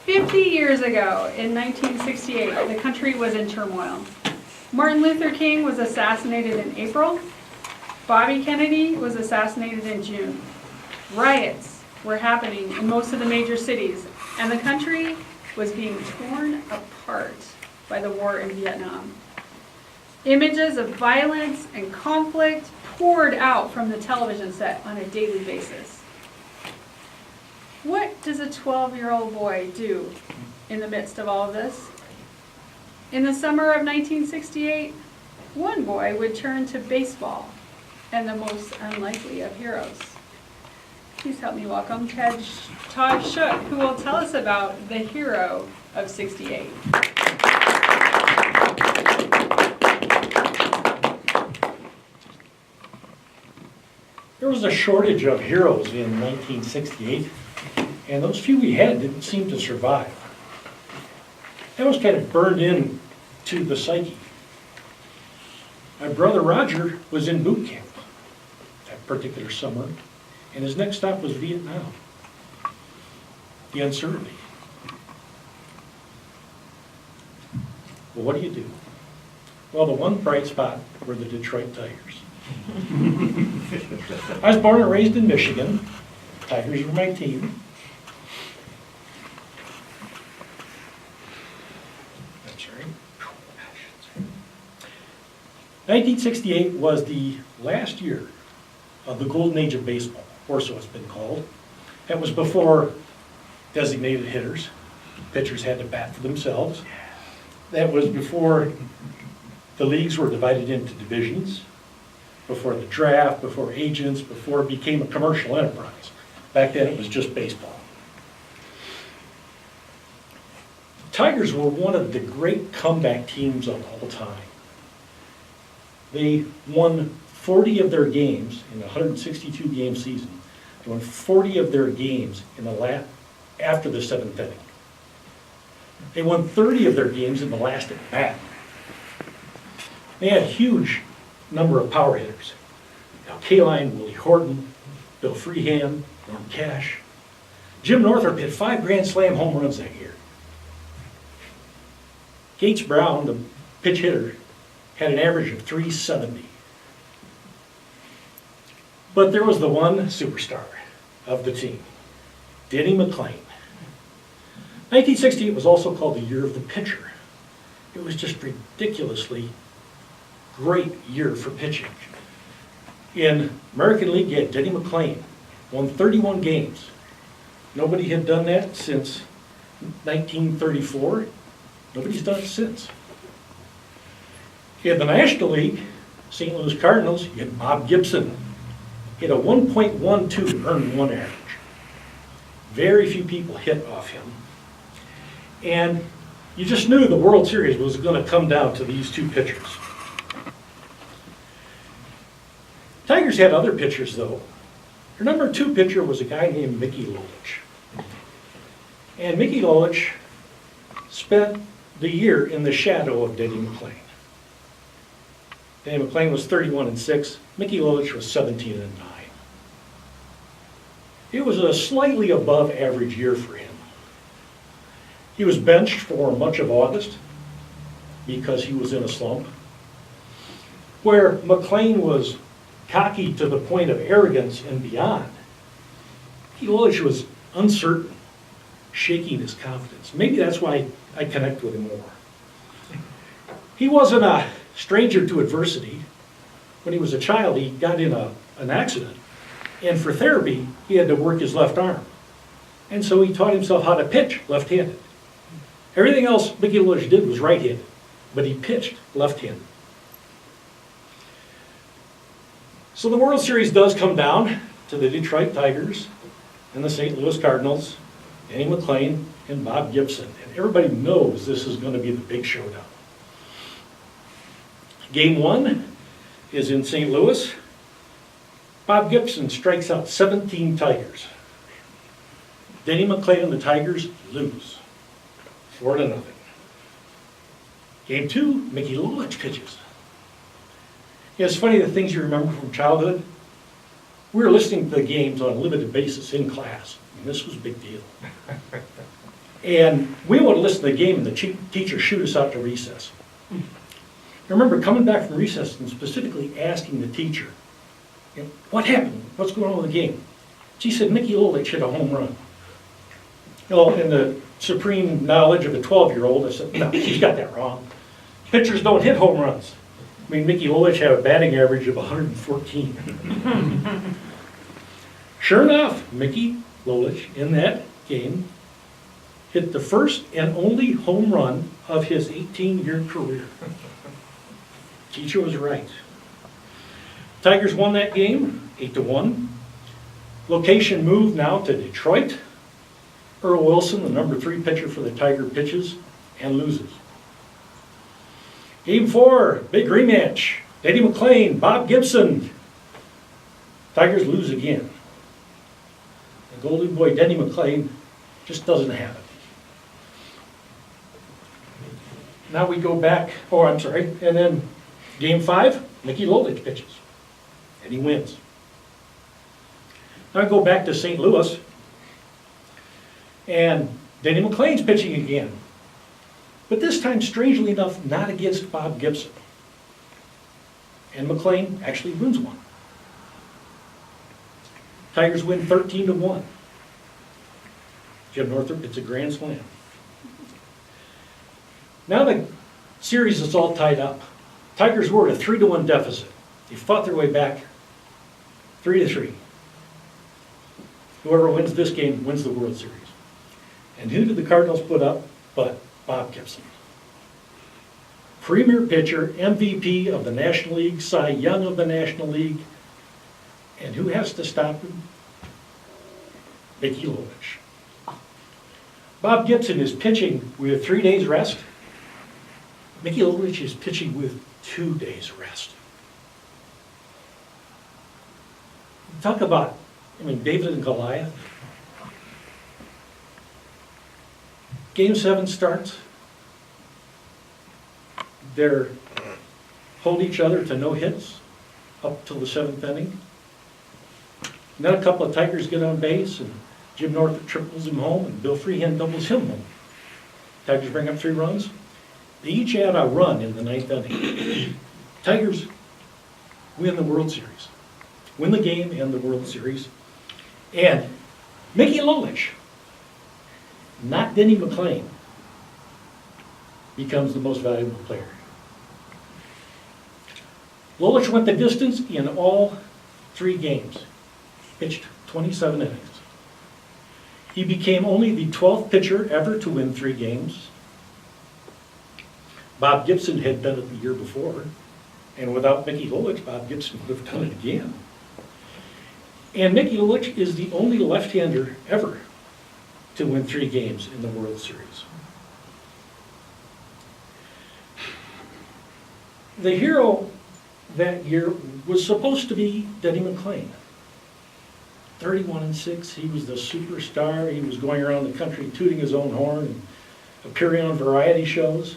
50 years ago, in 1968, the country was in turmoil. Martin Luther King was assassinated in April. Bobby Kennedy was assassinated in June. Riots were happening in most of the major cities, and the country was being torn apart by the war in Vietnam. Images of violence and conflict poured out from the television set on a daily basis. What does a 12-year-old boy do in the midst of all of this? In the summer of 1968, one boy would turn to baseball and the most unlikely of heroes. Please help me welcome Todd Shook, who will tell us about the hero of '68. There was a shortage of heroes in 1968, and those few we had didn't seem to survive. That was kind of burned in to the psyche. My brother Roger was in boot camp that particular summer, and his next stop was Vietnam. The uncertainty. Well, what do you do? Well, the one bright spot were the Detroit Tigers. I was born and raised in Michigan. Tigers were my team. That's right. 1968 was the last year of the golden age of baseball, or so it's been called. That was before designated hitters. Pitchers had to bat for themselves. That was before the leagues were divided into divisions, before the draft, before agents, before it became a commercial enterprise. Back then it was just baseball. The Tigers were one of the great comeback teams of all time. They won 40 of their games in a 162 game season. They won 40 of their games in the after the seventh inning. They won 30 of their games in the last at bat. They had a huge number of power hitters. Now, Kaline, Willie Horton, Bill Freehand, Norm Cash. Jim Northrup hit 5 Grand Slam home runs that year. Gates Brown, the pitch hitter, had an average of .370. But there was the one superstar of the team, Denny McLain. 1968 was also called the year of the pitcher. It was just ridiculously great year for pitching. In American League, you had Denny McLain, won 31 games. Nobody had done that since 1934. Nobody's done it since. In the National League, St. Louis Cardinals, you had Bob Gibson. He had a 1.12 earned run average. Very few people hit off him. And you just knew the World Series was going to come down to these two pitchers. Tigers had other pitchers, though. Their number 2 pitcher was a guy named Mickey Lolich. And Mickey Lolich spent the year in the shadow of Denny McLain. Denny McLain was 31-6. Mickey Lolich was 17-9. It was a slightly above average year for him. He was benched for much of August because he was in a slump. Where McLain was cocky to the point of arrogance and beyond, Lolich was uncertain, shaking his confidence. Maybe that's why I connect with him more. He wasn't a stranger to adversity. When he was a child, he got in an accident, and for therapy, he had to work his left arm. And so he taught himself how to pitch left-handed. Everything else Mickey Lolich did was right-handed, but he pitched left-handed. So the World Series does come down to the Detroit Tigers and the St. Louis Cardinals, Denny McLain and Bob Gibson. And everybody knows this is going to be the big showdown. Game 1 is in St. Louis. Bob Gibson strikes out 17 Tigers. Denny McLain and the Tigers lose 4-0. Game 2, Mickey Lolich pitches. It's funny the things you remember from childhood. We were listening to the games on a limited basis in class. I mean, this was a big deal. And we would listen to the game and the teacher shoot us out to recess. I remember coming back from recess and specifically asking the teacher, what happened? What's going on with the game? She said, Mickey Lolich hit a home run. In the supreme knowledge of a 12-year-old, I said, no, she's got that wrong. Pitchers don't hit home runs. I mean, Mickey Lolich had a batting average of 114. Sure enough, Mickey Lolich in that game hit the first and only home run of his 18-year career. Teacher was right. Tigers won that game, 8-1. Location moved now to Detroit. Earl Wilson, the number 3 pitcher for the Tiger, pitches and loses. Game 4, big rematch. Eddie McLean, Bob Gibson. Tigers lose again. The golden boy, Denny McLean, just doesn't have it. Now we go back, and then game 5, Mickey Lolich pitches, and he wins. Now I go back to St. Louis, and Denny McLean's pitching again. But this time, strangely enough, not against Bob Gibson. And McLean actually wins one. Tigers win 13-1. Jim Northrup hits a grand slam. Now the series is all tied up. Tigers were at a 3-1 deficit. They fought their way back 3-3. Whoever wins this game wins the World Series. And who did the Cardinals put up but Bob Gibson? Premier pitcher, MVP of the National League, Cy Young of the National League. And who has to stop him? Mickey Lolich. Bob Gibson is pitching with 3 days rest. Mickey Lolich is pitching with 2 days rest. Talk about, David and Goliath. Game 7 starts. They hold each other to no hits up till the 7th inning. And then a couple of Tigers get on base, and Jim Northrup triples him home, and Bill Freehan doubles him home. Tigers bring up 3 runs. They each add a run in the 9th inning. Tigers win the World Series. Win the game and the World Series. And Mickey Lolich, not Denny McLean, becomes the most valuable player. Lolich went the distance in all 3 games. Pitched 27 innings. He became only the 12th pitcher ever to win 3 games. Bob Gibson had done it the year before, and without Mickey Lolich, Bob Gibson would have done it again. And Mickey Lolich is the only left-hander ever to win 3 games in the World Series. The hero that year was supposed to be Denny McLean. 31-6, he was the superstar. He was going around the country tooting his own horn and appearing on variety shows.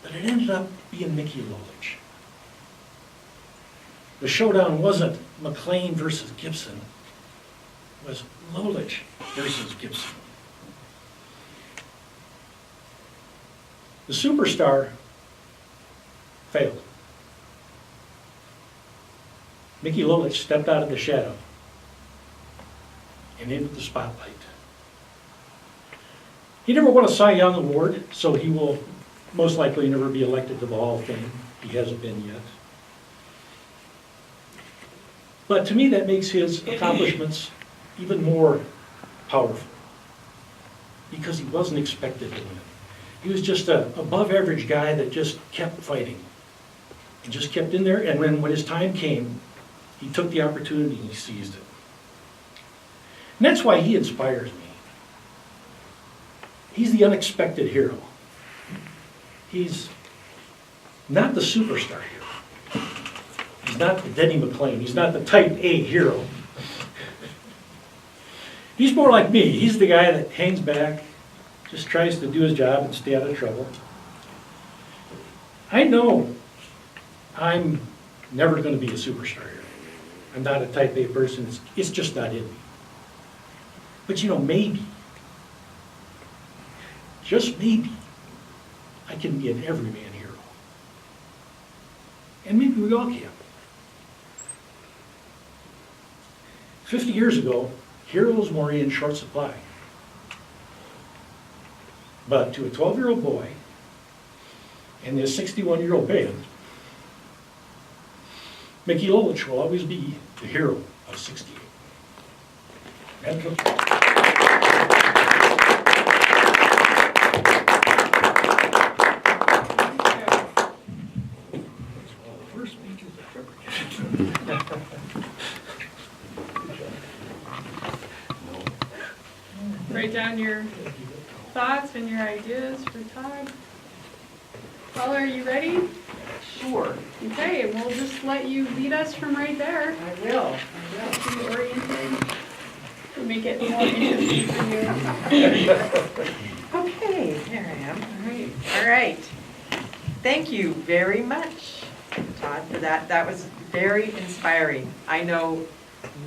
But it ended up being Mickey Lolich. The showdown wasn't McLean versus Gibson. It was Lolich versus Gibson. The superstar failed. Mickey Lolich stepped out of the shadow and into the spotlight. He never won a Cy Young Award, so he will most likely never be elected to the Hall of Fame. He hasn't been yet. But to me, that makes his accomplishments even more powerful, because he wasn't expected to win. He was just an above-average guy that just kept fighting and just kept in there, and when his time came, he took the opportunity and he seized it. And that's why he inspires me. He's the unexpected hero. He's not the superstar hero. He's not the Denny McLean. He's not the type A hero. He's more like me. He's the guy that hangs back, just tries to do his job and stay out of trouble. I know I'm never going to be a superstar hero. I'm not a type A person. It's just not in me. But maybe just maybe, I can be an everyman hero. And maybe we all can. 50 years ago, heroes were in short supply. But to a 12-year-old boy and this 61-year-old band, Mickey Lolich will always be the hero of 68. And first speeches I've ever given. Write down your thoughts and your ideas for Todd. Paula, are you ready? Sure, Okay, and we'll just let you lead us from right there. I will. Be oriented. We'll make it more interesting for you. Okay, here I am. All right. All right. Thank you very much, Todd, for that. That was very inspiring. I know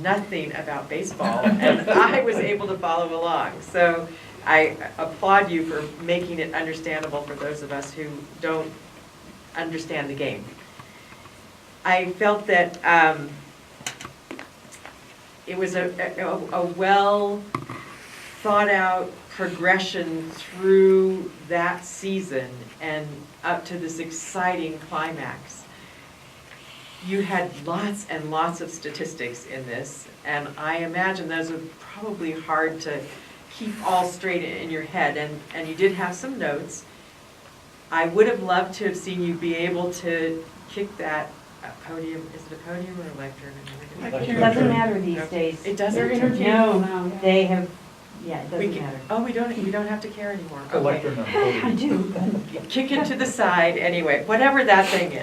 nothing about baseball, and I was able to follow along. So I applaud you for making it understandable for those of us who don't understand the game. I felt that it was a well thought out progression through that season and up to this exciting climax. You had lots and lots of statistics in this, and I imagine those are probably hard to keep all straight in your head, and you did have some notes. I would have loved to have seen you be able to kick that podium. Is it a podium or a lectern? It doesn't matter these days. It They're doesn't? interchangeable No, now. they have, yeah, it We doesn't can- matter. Oh, we don't have to care anymore. Collector Okay. number. I do, but Kick it to the side anyway, whatever that thing is,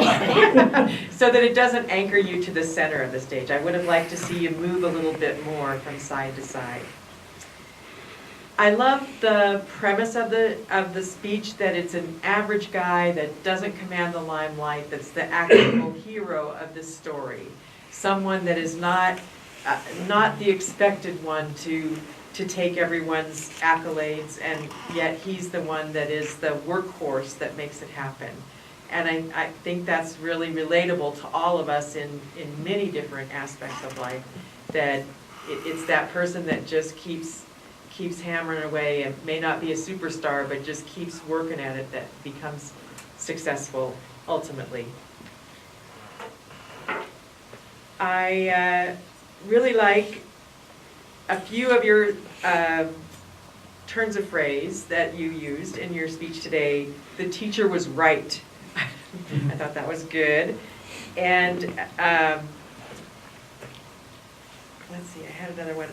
so that it doesn't anchor you to the center of the stage. I would have liked to see you move a little bit more from side to side. I love the premise of the speech, that it's an average guy that doesn't command the limelight, that's the actual hero of this story. Someone that is not the expected one to take everyone's accolades, and yet he's the one that is the workhorse that makes it happen. And I think that's really relatable to all of us in many different aspects of life, that it's that person that just keeps hammering away and may not be a superstar, but just keeps working at it, that becomes successful ultimately. I really like a few of your turns of phrase that you used in your speech today. The teacher was right. I thought that was good. And let's see, I had another one.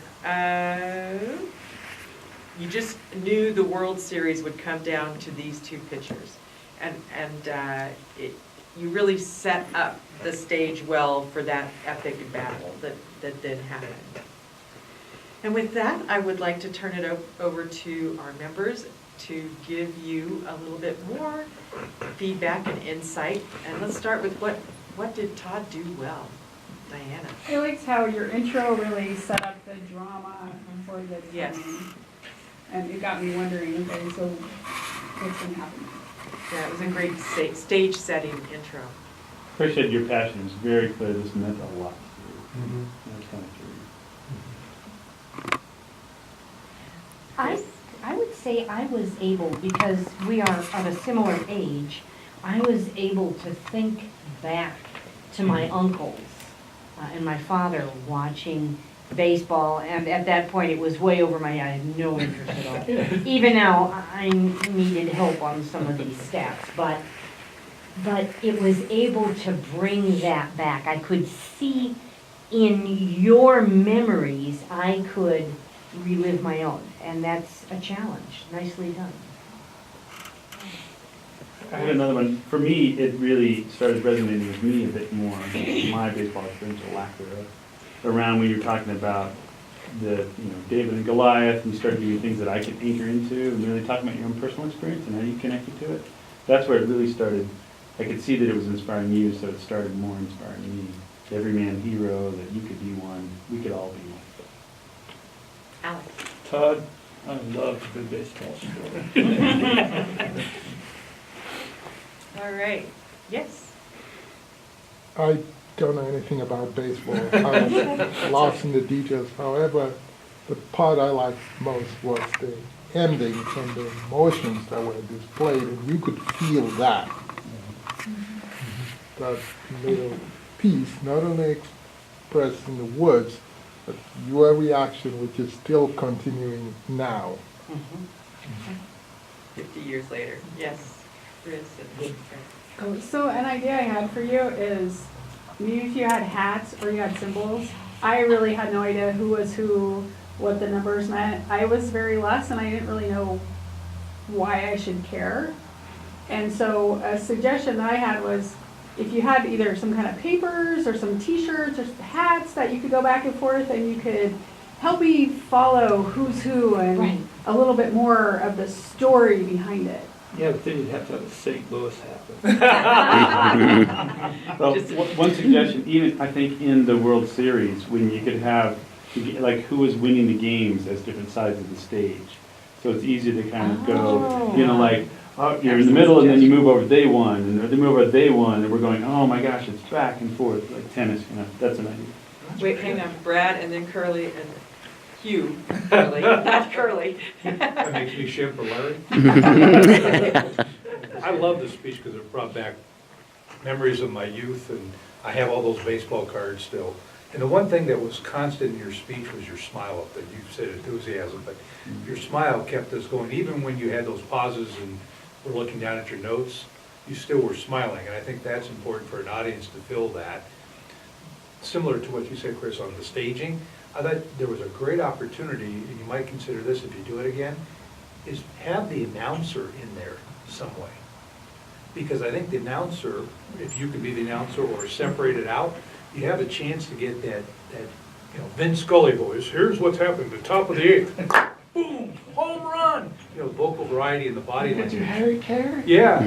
You just knew the World Series would come down to these two pitchers. And you really set up the stage well for that epic battle that did happen. And with that, I would like to turn it over to our members to give you a little bit more feedback and insight. And let's start with what did Todd do well? Diana. I liked how your intro really set up the drama for the Yes. time. And it got me wondering, okay, so what's going to happen? Yeah, it was a great stage setting intro. Appreciate your passion. It's very clear. This meant a lot to you. That's kind of true. I would say I was able, because we are of a similar age, I was able to think back to my uncles and my father watching baseball, and at that point it was way over my head. I had no interest at all. Even now, I needed help on some of these stats, but it was able to bring that back. I could see in your memories, I could relive my own, and that's a challenge. Nicely done. I had another one. For me, it really started resonating with me a bit more. My baseball experience, or lack thereof, around when you're talking about David and Goliath, and you started doing things that I could anchor into, and really talking about your own personal experience and how you connected to it. That's where it really started. I could see that it was inspiring you, so it started more inspiring me. Everyman hero, that you could be one, we could all be one. Alex. Todd, I love a good baseball story. All right, yes. I don't know anything about baseball. I'm lost in the details. However, the part I liked most was the endings and the emotions that were displayed, and you could feel that. That little piece, not only expressed in the words, but your reaction, which is still continuing now. 50 years later, yes. Chris and So an idea I had for you is, maybe if you had hats or you had symbols, I really had no idea who was who, what the numbers meant. I was very less and I didn't really know why I should care. And so a suggestion that I had was, if you had either some kind of papers or some t-shirts or hats that you could go back and forth and you could help me follow who's who and Right. a little bit more of the story behind it. Yeah, but then you'd have to have a St. Louis hat. Well, Just- one suggestion, even I think in the World Series, when you could have, like, who was winning the games as different sides of the stage. So it's easy to kind of go, you know, like, oh, you're in the middle and then you move over to day one, and they move over to day one, and we're going, oh my gosh, it's back and forth, like tennis, you know, that's an idea. Wait, hang on, Brad and then Curly and Hugh. Curly, not Curly. That makes me shit for Larry. I love this speech because it brought back memories of my youth, and I have all those baseball cards still. And the one thing that was constant in your speech was your smile up there. You said enthusiasm, but your smile kept us going. Even when you had those pauses and were looking down at your notes, you still were smiling. And I think that's important for an audience to feel that. Similar to what you said, Chris, on the staging, I thought there was a great opportunity, and you might consider this if you do it again, is have the announcer in there some way. Because I think the announcer, if you could be the announcer or separate it out, you have a chance to get that Vince Scully voice. Here's what's happening, the top of the eighth. Boom, home run. Vocal variety in the body language. Harry Carey? Yeah,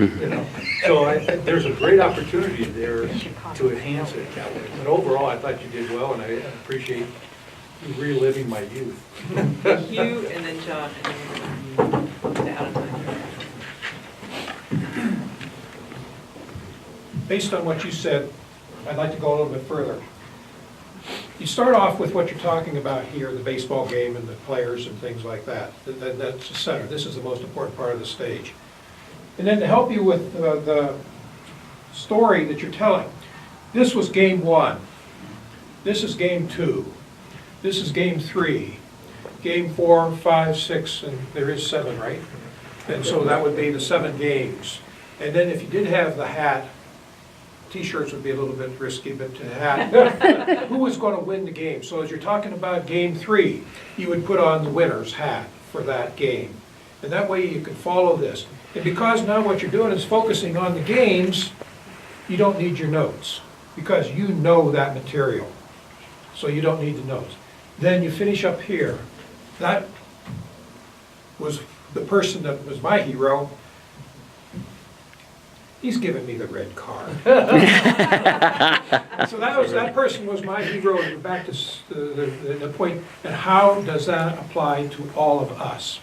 So I think there's a great opportunity there to enhance it that way. But overall, I thought you did well, and I appreciate you reliving my youth. Hugh and then John, and then down and time. Based on what you said, I'd like to go a little bit further. You start off with what you're talking about here, the baseball game and the players and things like that. That's the center. This is the most important part of the stage. And then to help you with the story that you're telling, this was game 1. This is game 2. This is game 3. Game 4, 5, 6, and there is 7, right? And so that would be the 7 games. And then if you did have the hat, T-shirts would be a little bit risky, but to have, who was going to win the game? So as you're talking about game 3, you would put on the winner's hat for that game. And that way you could follow this. And because now what you're doing is focusing on the games, you don't need your notes, because you know that material. So you don't need the notes. Then you finish up here. That was the person that was my hero. He's giving me the red card. So that person was my hero, and back to the point, and how does that apply to all of us?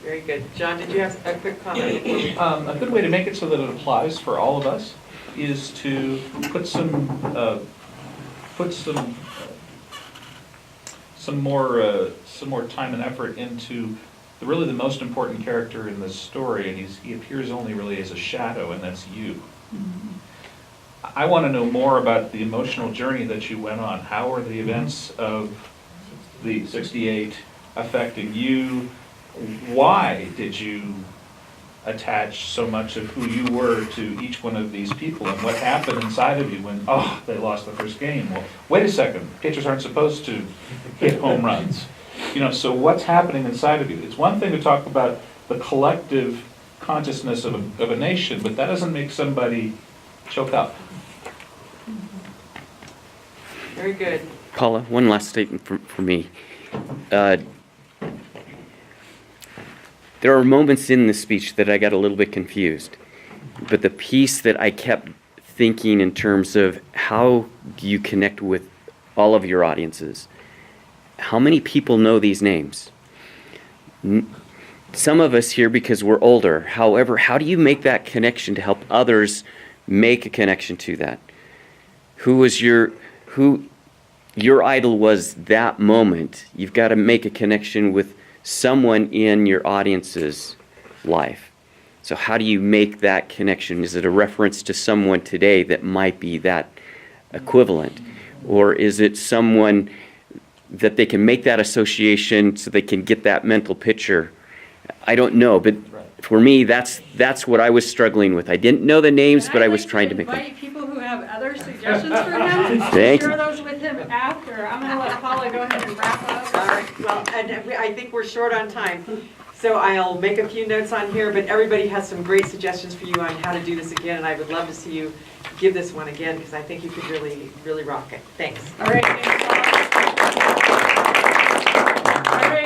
Very good. John, did you have a quick comment? before we- A good way to make it so that it applies for all of us is to put some more time and effort into really the most important character in this story, and he appears only really as a shadow, and that's you. I want to know more about the emotional journey that you went on. How are the events of the 68 affecting you? Why did you attach so much of who you were to each one of these people, and what happened inside of you when, they lost the first game? Well, wait a second, pitchers aren't supposed to hit home runs. So what's happening inside of you? It's one thing to talk about the collective consciousness of a nation, but that doesn't make somebody choke up. Very good. Paula, one last statement for me. There are moments in the speech that I got a little bit confused, but the piece that I kept thinking in terms of how do you connect with all of your audiences? How many people know these names? Some of us here because we're older. However, how do you make that connection to help others make a connection to that? Who your idol was that moment? You've got to make a connection with someone in your audience's life. So how do you make that connection? Is it a reference to someone today that might be that equivalent? Or is it someone that they can make that association so they can get that mental picture? I don't know, but for me, that's what I was struggling with. I didn't know the names, but I was trying to make them. I'd like to invite people who have other suggestions for him, Thank share you. those with him after. I'm gonna let Paula go ahead and wrap up. All right, well, and I think we're short on time, so I'll make a few notes on here, but everybody has some great suggestions for you on how to do this again, and I would love to see you give this one again, because I think you could really, really rock it. Thanks. All right, thanks, Paula.